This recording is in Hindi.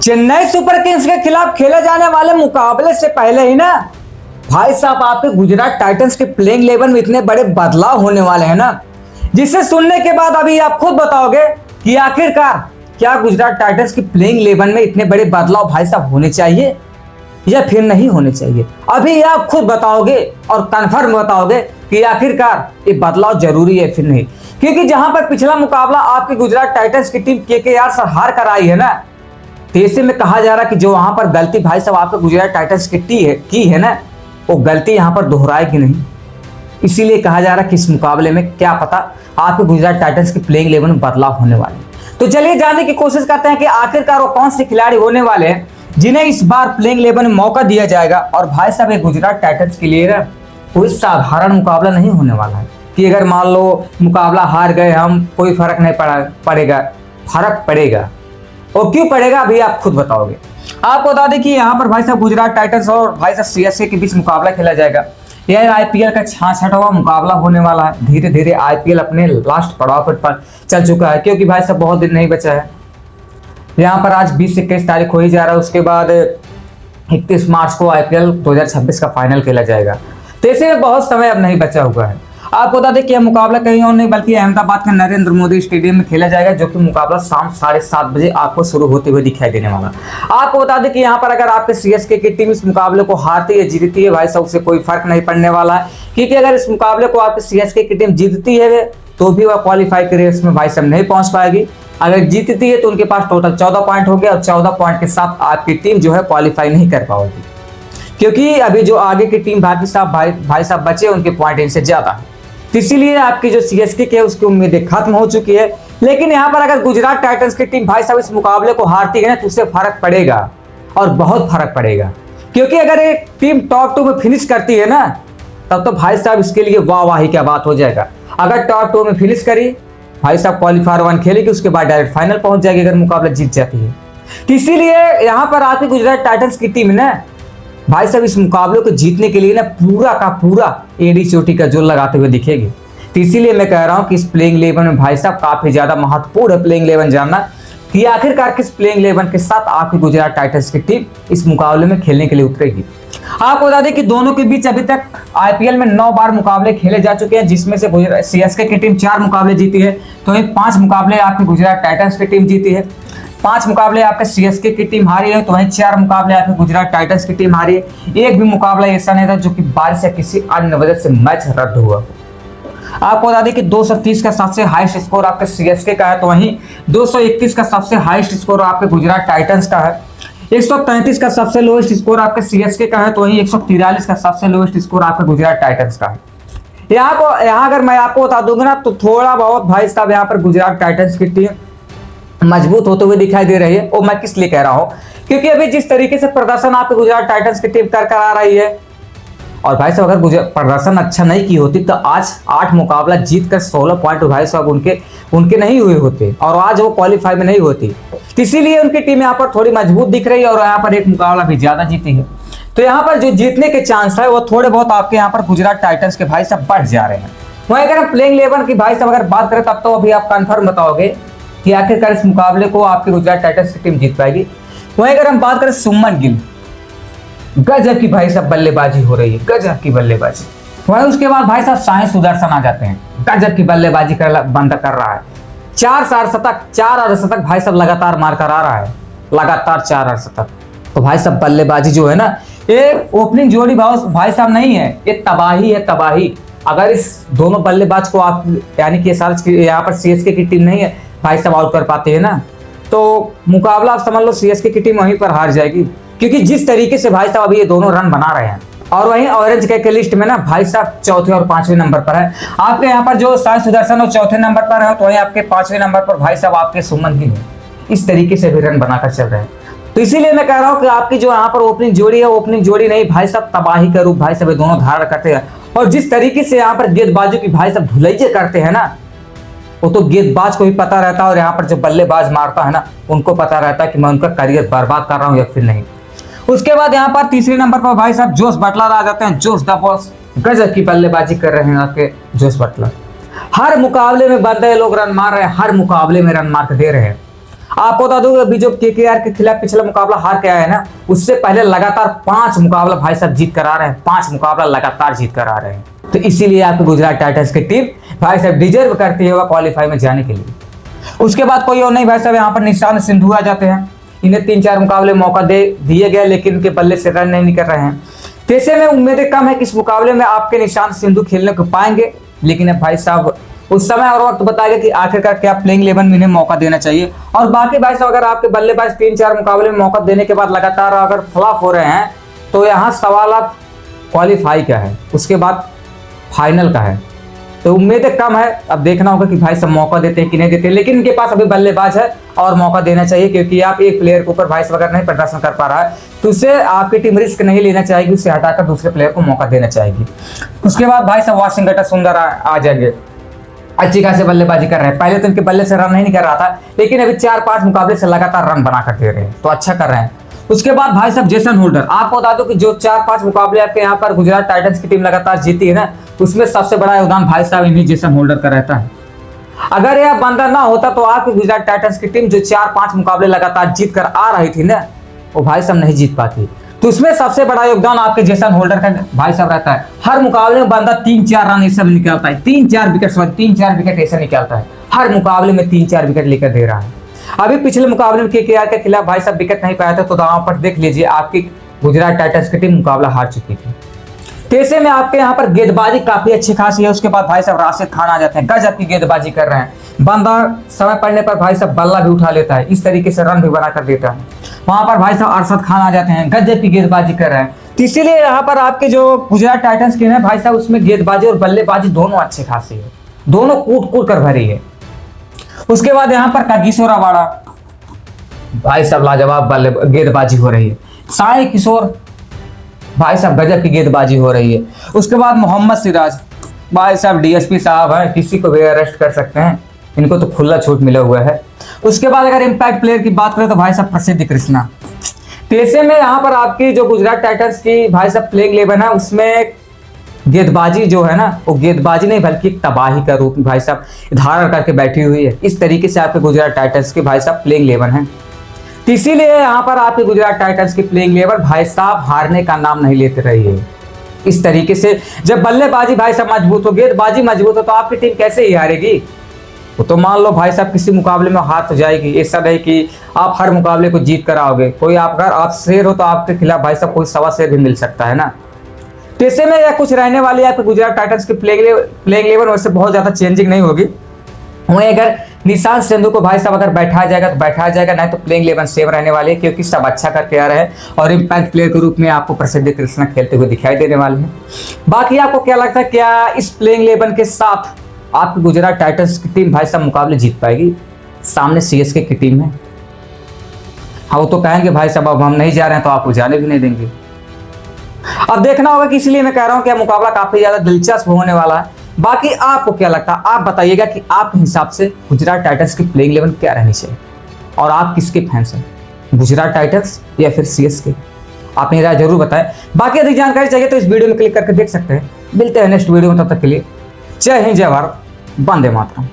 चेन्नई सुपर किंग्स के खिलाफ खेले जाने वाले मुकाबले से पहले ही ना भाई साहब आपके गुजरात टाइटंस के प्लेइंग 11 में इतने बड़े बदलाव होने वाले हैं ना, जिसे सुनने के बाद अभी आप खुद बताओगे कि आखिरकार क्या गुजरात टाइटंस की प्लेइंग 11 में इतने बड़े बदलाव भाई साहब होने चाहिए या फिर नहीं होने चाहिए। अभी आप खुद बताओगे और कंफर्म बताओगे कि आखिरकार ये बदलाव जरूरी है फिर नहीं, क्योंकि जहां पर पिछला मुकाबला आपकी गुजरात टाइटंस की टीम केकेआर से हार कर आई है ना, तो ऐसे में कहा जा रहा कि जो वहां पर गलती भाई साहब आपके गुजरात टाइटंस की है ना, वो गलती यहां पर दोहराएगी नहीं। इसीलिए कहा जा रहा कि इस मुकाबले में क्या पता आपके गुजरात टाइटंस की प्लेइंग 11 में बदलाव होने वाले हैं। तो चलिए जानने की कोशिश करते हैं कि आखिरकार वो कौन से खिलाड़ी होने वाले हैं जिन्हें इस बार प्लेइंग 11 में मौका दिया जाएगा। और भाई साहब ये गुजरात टाइटंस के लिए कोई साधारण मुकाबला नहीं होने वाला है कि अगर मान लो मुकाबला हार गए हम, कोई फर्क नहीं पड़ेगा। फर्क पड़ेगा, और क्यों पड़ेगा अभी आप खुद बताओगे। आपको बता दें कि यहाँ पर भाई साहब गुजरात टाइटंस और भाई साहब सीएसके के बीच मुकाबला खेला जाएगा। यह आईपीएल का 66वां मुकाबला होने वाला है। धीरे धीरे आईपीएल अपने लास्ट पड़ाव पर चल चुका है, क्योंकि भाई साहब बहुत दिन नहीं बचा है। यहाँ पर आज 20 से 21 तारीख हो ही जा रहा है, उसके बाद 31 मार्च को आईपीएल 2026 का फाइनल खेला जाएगा। तो ऐसे में बहुत समय अब नहीं बचा हुआ है। आपको बता दें कि यह मुकाबला कहीं और नहीं बल्कि अहमदाबाद के नरेंद्र मोदी स्टेडियम में खेला जाएगा, जो कि मुकाबला शाम 7:30 बजे आपको शुरू होते हुए दिखाई देने वाला। आपको बता दें कि यहाँ पर अगर आपके सीएसके की टीम इस मुकाबले को हारती है जीतती है भाई साहब, उससे कोई फर्क नहीं पड़ने वाला है, क्योंकि अगर इस मुकाबले को आपके सीएसके की टीम जीतती है तो भी वह क्वालिफाई के रेस में भाई साहब नहीं पहुंच पाएगी। अगर जीतती है तो उनके पास टोटल 14 पॉइंट हो गया, और 14 पॉइंट के साथ आपकी टीम जो है क्वालिफाई नहीं कर पाएगी, क्योंकि अभी जो आगे की टीम भाई साहब बचे उनके पॉइंट इनसे ज्यादा है। तो इसीलिए आपकी जो सीएसके की है उसकी उम्मीदें खत्म हो चुकी है। लेकिन यहाँ पर अगर गुजरात टाइटंस की टीम भाई साहब इस मुकाबले को हारती है ना, तो उससे फर्क पड़ेगा और बहुत फर्क पड़ेगा, क्योंकि अगर एक टीम टॉप 2 में फिनिश करती है ना, तब तो भाई साहब इसके लिए वाह ही क्या बात हो जाएगा। अगर टॉप 2 में फिनिश करी भाई साहब, क्वालिफायर 1 खेलेगी, उसके बाद डायरेक्ट फाइनल पहुंच जाएगी अगर मुकाबला जीत जाती है। तो इसीलिए यहाँ पर आपकी गुजरात टाइटंस की टीम ना भाई साहब इस मुकाबले को जीतने के लिए ना पूरा का पूरा एडी चोटी का जोर लगाते हुए दिखेगी। तो इसीलिए मैं कह रहा हूं कि इस प्लेइंग 11 में भाई साहब काफी ज्यादा महत्वपूर्ण है प्लेइंग 11 जानना, कि आखिरकार किस प्लेइंग 11 के साथ आपकी गुजरात टाइटंस की टीम इस मुकाबले में खेलने के लिए उतरेगी। आपको बता दें कि दोनों के बीच अभी तक आईपीएल में 9 बार मुकाबले खेले जा चुके हैं, जिसमें से सीएसके की टीम 4 मुकाबले जीती है, तो 5 मुकाबले आपकी गुजरात टाइटंस की टीम जीती है। 5 मुकाबले आपके सीएसके की टीम हारी है, तो वहीं 4 मुकाबले आपके गुजरात टाइटंस की टीम हारी है। एक भी मुकाबला ऐसा नहीं था जो कि बारिश या किसी अन्य वजह से मैच रद्द हुआ। आपको बता दें कि 230 का सबसे हाईएस्ट स्कोर आपके सीएसके का है, तो वहीं 231 का सबसे हाईएस्ट स्कोर आपके गुजरात टाइटंस का है। 133 का सबसे लोएस्ट स्कोर आपके सीएसके का है, तो वहीं 143 का सबसे लोएस्ट स्कोर आपके गुजरात टाइटंस का है। यहाँ अगर मैं आपको बता दूंगा ना, तो थोड़ा बहुत भाई साहब यहाँ पर गुजरात टाइटंस की टीम मजबूत होते हुए दिखाई दे रही है। और मैं किस लिए कह रहा हूँ, क्योंकि अभी जिस तरीके से प्रदर्शन आपके गुजरात टाइटंस की टीम कर आ रही है, और भाई साहब अगर प्रदर्शन अच्छा नहीं की होती तो आज 8 मुकाबला जीत कर 16 पॉइंट भाई साहब उनके नहीं हुए होते, और आज वो क्वालिफाई में नहीं होती। इसीलिए उनकी टीम यहाँ पर थोड़ी मजबूत दिख रही है, और यहाँ पर एक मुकाबला भी ज्यादा जीती है। तो यहाँ पर जो जीतने के चांस है वो थोड़े बहुत आपके यहाँ पर गुजरात टाइटंस के भाई साहब बढ़ जा रहे हैं। वहीं अगर हम प्लेइंग 11 की भाई साहब अगर बात करें, तब तो अभी आप कंफर्म बताओगे कि आखिरकार इस मुकाबले को आपकी गुजरात टाइटंस की टीम जीत पाएगी। वहीं अगर हम बात करें सुमन गिल, गजब की भाई साहब बल्लेबाजी हो रही है, गजब की बल्लेबाजी। वहीं उसके बाद भाई साहब साई सुदर्शन आ जाते हैं, गजब की बल्लेबाजी बंद कर रहा है। 4 अर्धशतक भाई साहब लगातार मारकर आ रहा है, लगातार 4 अर्धशतक। तो भाई साहब बल्लेबाजी जो है ना, ये ओपनिंग जोड़ी भाई साहब नहीं है, ये तबाही है, तबाही। अगर इस दोनों बल्लेबाज को आप यानी कि यहाँ पर सीएसके की टीम नहीं है भाई साहब आउट कर पाते हैं ना, तो मुकाबला आप समझ लो सीएसके की टीम वहीं पर हार जाएगी, क्योंकि जिस तरीके से भाई साहब अभी ये दोनों रन बना रहे हैं। और वहीं ऑरेंज के लिस्ट में ना भाई साहब 4थे और 5वें नंबर पर है। आपके यहाँ पर जो साई सुदर्शन और 4थे नंबर पर है, तो वहीं आपके 5वें नंबर पर भाई साहब आपके सुमन गिल है। इस तरीके से भी रन बनाकर चल रहे हैं। तो इसीलिए मैं कह रहा हूँ कि आपकी जो यहाँ पर ओपनिंग जोड़ी है, ओपनिंग जोड़ी नहीं भाई साहब, तबाही का रूप भाई साहब ये दोनों धारण करते हैं। और जिस तरीके से यहाँ पर गेंदबाजों की भाई साहब धुलैया करते हैं ना, वो तो गेंदबाज को भी पता रहता है, और यहाँ पर जो बल्लेबाज मारता है ना, उनको पता रहता है कि मैं उनका करियर बर्बाद कर रहा हूँ या फिर नहीं। उसके बाद यहाँ पर 3रे नंबर पर भाई साहब जोश बटलर आ जाते हैं। जोश द बॉस, गजब की बल्लेबाजी कर रहे हैं आपके जोश बटलर। हर मुकाबले में बंदे लोग रन मार रहे हैं, हर मुकाबले में रन मार के दे रहे हैं। आपको बता दूं अभी जो केकेआर के खिलाफ पिछला मुकाबला हार के आया है ना, उससे पहले लगातार 5 मुकाबला भाई साहब जीत कर आ रहे हैं, 5 मुकाबला लगातार जीत कर आ रहे हैं। तो इसीलिए आपकी गुजरात टाइटंस की टीम भाई साहब डिजर्व करती है क्वालिफाई में जाने के लिए। उसके बाद कोई और नहीं भाई साहब, यहाँ पर निशांत सिंधु आ जाते हैं। इन्हें 3-4 मुकाबले मौका दिए गए, लेकिन इनके बल्ले से रन नहीं कर रहे हैं। तो ऐसे में उम्मीदें कम है कि इस मुकाबले में आपके निशांत सिंधु खेलने को पाएंगे। लेकिन अब भाई साहब उस समय और वक्त बताएगा कि आखिरकार क्या प्लेइंग 11 में इन्हें मौका देना चाहिए। और बाकी भाई साहब अगर आपके बल्लेबाज 3-4 मुकाबले में मौका देने के बाद लगातार अगर फ्लॉप हो रहे हैं, तो यहाँ सवाल आप क्वालिफाई का है, उसके बाद फाइनल का है। तो उम्मीदें कम है, अब देखना होगा कि भाई सब मौका देते हैं कि नहीं देते। लेकिन इनके पास अभी बल्लेबाज है और मौका देना चाहिए, क्योंकि आप एक प्लेयर के ऊपर भाई सब अगर नहीं प्रदर्शन कर पा रहा है तो उसे आपकी टीम रिस्क नहीं लेना चाहेगी, उसे हटाकर दूसरे प्लेयर को मौका देना चाहेगी। उसके बाद भाई सब वाशिंगटन सुंदर आ जाएंगे, अच्छी खासी बल्लेबाजी कर रहे हैं। पहले तो इनके बल्ले से रन नहीं कर रहा था, लेकिन अभी 4-5 मुकाबले से लगातार रन बना कर दे रहे हैं, तो अच्छा कर रहे हैं। उसके बाद भाई साहब जेसन होल्डर, आपको बता दो कि जो 4-5 मुकाबले आपके यहाँ पर गुजरात टाइटंस की टीम लगातार जीती है ना, उसमें सबसे बड़ा योगदान भाई साहब इन्हीं जेसन होल्डर का रहता है। अगर यह बंदा ना होता तो आपकी गुजरात टाइटंस की टीम जो 4-5 मुकाबले लगातार जीत कर आ रही थी ना, वो भाई साहब नहीं जीत पाती। तो उसमें सबसे बड़ा योगदान आपके जेसन होल्डर का भाई साहब रहता है। हर मुकाबले में बंदा 3-4 रन ऐसा निकालता है, 3-4 विकेट ऐसा निकालता है। हर मुकाबले में 3-4 विकेट लेकर दे रहा है। अभी पिछले मुकाबले में केकेआर के खिलाफ भाई साहब विकेट नहीं पाया था, तो दांव पर देख लीजिए आपकी गुजरात टाइटंस की टीम मुकाबला हार चुकी थी। ऐसे में आपके यहाँ पर गेंदबाजी काफी अच्छी खासी है। उसके बाद भाई साहब राशिद खान आ जाते हैं, गजब की गेंदबाजी कर रहे हैं। बंदा समय पड़ने पर भाई साहब बल्ला भी उठा लेता है, इस तरीके से रन भी बना कर देता है। वहां पर भाई साहब अरशद खान आ जाते हैं, गजब की गेंदबाजी कर रहे हैं। तो इसीलिए यहाँ पर आपके जो गुजरात टाइटंस की है भाई साहब, उसमें गेंदबाजी और बल्लेबाजी दोनों अच्छी खासी है, दोनों कूट कूट कर भरी है। उसके बाद यहाँ पर कागिसो रबाडा, भाई साहब लाजवाब गेंदबाजी हो रही है। साई किशोर, भाई साहब गजब की गेंदबाजी हो रही है। उसके बाद मोहम्मद सिराज, भाई साहब डीएसपी साहब हैं, किसी को भी अरेस्ट कर सकते हैं, इनको तो खुला छूट मिला हुआ है। उसके बाद अगर इम्पैक्ट प्लेयर की बात करें तो भाई साहब प्रसिद्ध कृष्णा। ऐसे में यहाँ पर आपकी जो गुजरात टाइटंस की भाई साहब प्लेइंग 11 है, उसमें गेंदबाजी जो है ना, वो गेंदबाजी नहीं बल्कि तबाही का रूप भाई साहब धारण करके बैठी हुई है। इस तरीके से आपके गुजरात टाइटंस के भाई साहब प्लेइंग 11 है। तो इसीलिए यहाँ पर आपके गुजरात टाइटंस की प्लेइंग 11 भाई साहब हारने का नाम नहीं लेते रही है। इस तरीके से जब बल्लेबाजी भाई साहब मजबूत हो, गेंदबाजी मजबूत हो, तो आपकी टीम कैसे ही हारेगी। वो तो मान लो भाई साहब किसी मुकाबले में हार तो जाएगी, ऐसा नहीं कि आप हर मुकाबले को जीत कर आओगे। कोई अगर आप शेर हो तो आपके खिलाफ भाई साहब कोई 1.25 शेर भी मिल सकता है ना। तो ऐसे में यह कुछ रहने वाली है आपके गुजरात टाइटंस की प्लेइंग 11, वैसे बहुत ज्यादा चेंजिंग नहीं होगी। वहीं अगर निशांत सिंधु को भाई साहब अगर बैठाया जाएगा तो बैठाया जाएगा, नहीं तो प्लेइंग 11 सेव रहने वाले हैं, क्योंकि सब अच्छा करके आ रहे हैं और इम्पैक्ट प्लेयर के रूप में आपको प्रसिद्ध कृष्णा खेलते हुए दिखाई देने वाले हैं। बाकी आपको क्या लगता है, क्या इस प्लेइंग 11 के साथ आपकी गुजरात टाइटंस की टीम भाई साहब मुकाबले जीत पाएगी? सामने सीएसके की टीम है। हाँ, वो तो कहेंगे भाई साहब अब हम नहीं जा रहे हैं, तो आपको जाने भी नहीं देंगे। अब देखना होगा कि इसलिए मैं कह रहा हूं कि यह मुकाबला काफी ज्यादा दिलचस्प होने वाला है। बाकी आपको क्या लगता है, आप बताइएगा कि आपके हिसाब से गुजरात टाइटंस की प्लेइंग 11 क्या रहनी चाहिए और आप किसके फैंस हैं, गुजरात टाइटंस या फिर सीएसके? आप मेरी राय जरूर बताएं। बाकी अधिक जानकारी चाहिए तो इस वीडियो में क्लिक करके देख सकते हैं। मिलते हैं नेक्स्ट वीडियो में, तब तक के लिए जय हिंद, जय भारत, वंदे मातरम।